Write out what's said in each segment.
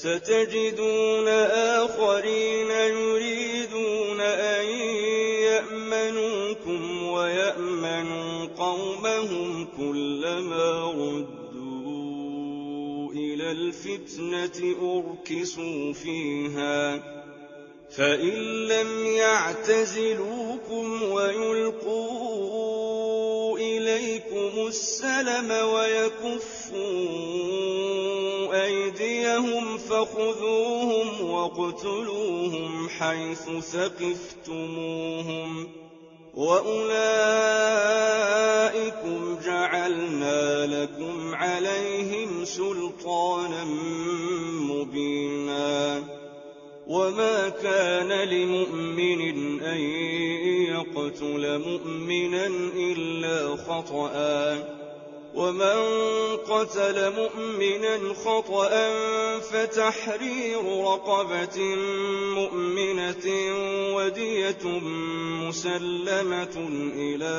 ستجدون آخرين يريدون أن يأمنوكم ويأمنوا قومهم كلما ردوا إلى الفتنة أركسوا فيها فإن لم يعتزلوكم ويلقوا إليكم السلم ويكفوا أيديهم فخذوهم واقتلوهم حيث ثقفتموهم وأولئكم جعلنا لكم عليهم سلطانا مبينا وما كان لمؤمن أن يقتل مؤمنا إلا خطأ ومن قتل مؤمنا خطأ فتحرير رقبة مؤمنة ودية مسلمة إلى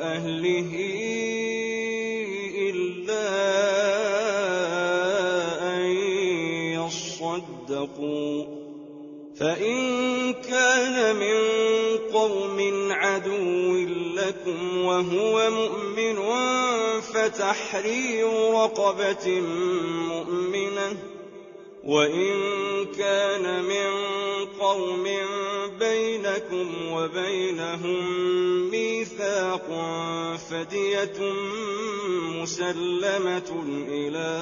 أهله إلا أن يصدقوا فإن كان من قوم عدو لكم وهو مؤمن فتحرير رقبة مؤمنة وإن كان من قوم بينكم وبينهم ميثاق فدية مسلمة إلى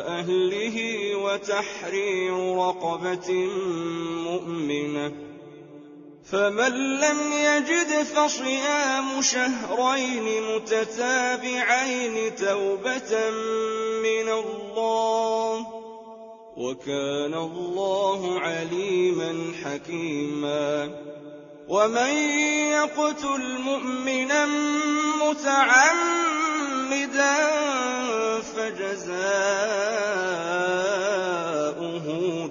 أهله وتحرير رقبة مؤمنة فمن لم يجد فصيام شهرين متتابعين توبة من الله وكان الله عليما حكيما ومن يقتل مؤمنا متعمدا فجزاؤه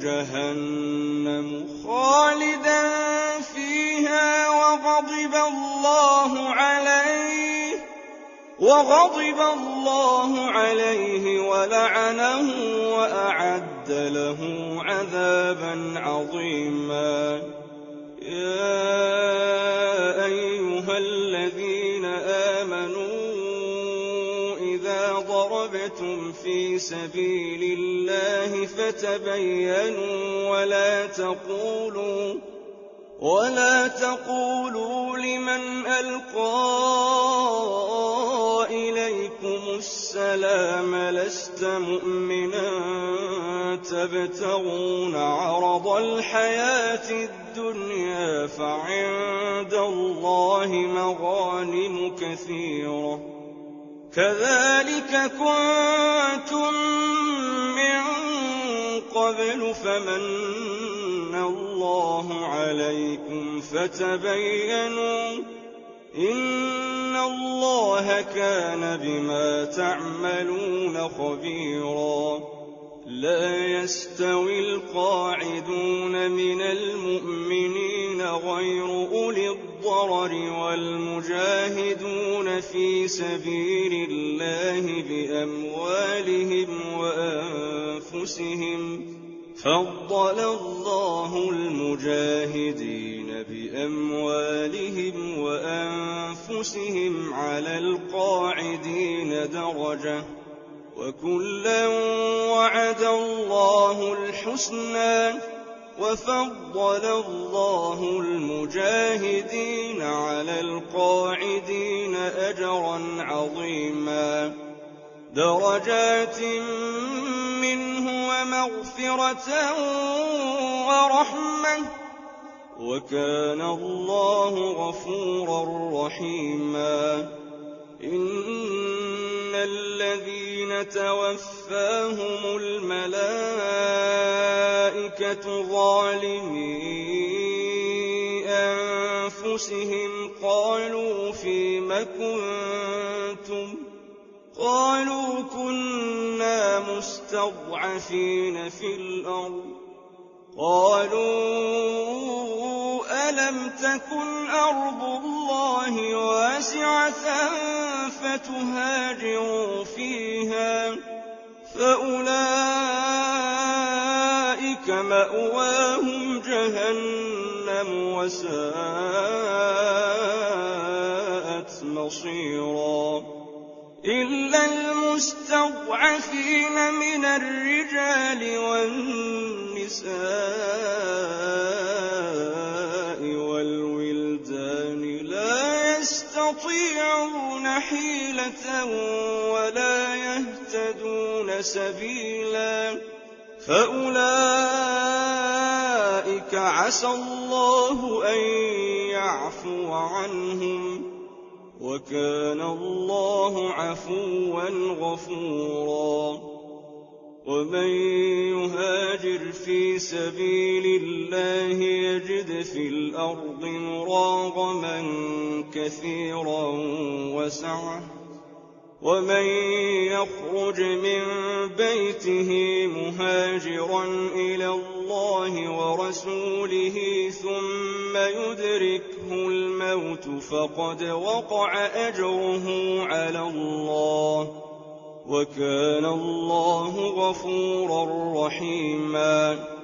جهنم خالدا فيها وغضب الله عليه ولعنه وأعد له عذابا عظيما يا أيها الذين آمنوا إذا ضربتم في سبيل الله فتبينوا ولا تقولوا لمن ألقى إليكم السلام لست مؤمنا تبتغون عرض الحياة الدنيا فعند الله مغانم كثيرة كذلك كنتم من قبل فمن الله عليكم فتبينوا إن الله كان بما تعملون خبيرا لا يستوي القاعدون من المؤمنين غير أولي الضرر والمجاهدون في سبيل الله بأموالهم وأنفسهم فضل الله المجاهدين بأموالهم وأنفسهم على القاعدين درجة وكلا وعد الله الحسنى وفضل الله المجاهدين على القاعدين أجرا عظيما درجات منه ومغفرة ورحمة وكان الله غفورا رحيما إن الذين توفاهم الملائكة ظالمي أنفسهم قالوا فيم كنتم قالوا كنا مستضعفين في الأرض قالوا ألم تكن أرض الله واسعة فتهاجروا فيها فَأُولَٰئِكَ مَأْوَاهُمْ جَهَنَّمُ وَسَاءَتْ مَصِيرًا إِلَّا الْمُسْتَضْعَفِينَ مِنَ الرِّجَالِ وَالنِّسَاءِ وَالْوِلْدَانِ لَا يَسْتَطِيعُونَ حِيلَةً وَلَا يَهْتَدُونَ سَبِيلًا فَأُولَٰئِكَ عَسَى اللَّهُ أَن يَعْفُوَ عَنْهُمْ ۚ وَكَانَ اللَّهُ عَفُوًّا غَفُورًا وَمَن يُهَاجِرْ فِي سَبِيلِ اللَّهِ يَجِدْ فِي الْأَرْضِ مُرَاغَمًا كَثِيرًا وَسَعَةً وَمَن يَخْرُجْ مِن بَيْتِهِ مُهَاجِرًا إِلَى اللَّهِ وَرَسُولِهِ ثُمَّ يُدْرِكْهُ الْمَوْتُ فَقَدْ وَقَعَ أَجْرُهُ عَلَى اللَّهِ ۗ وَكَانَ اللَّهُ غَفُورًا رَّحِيمًا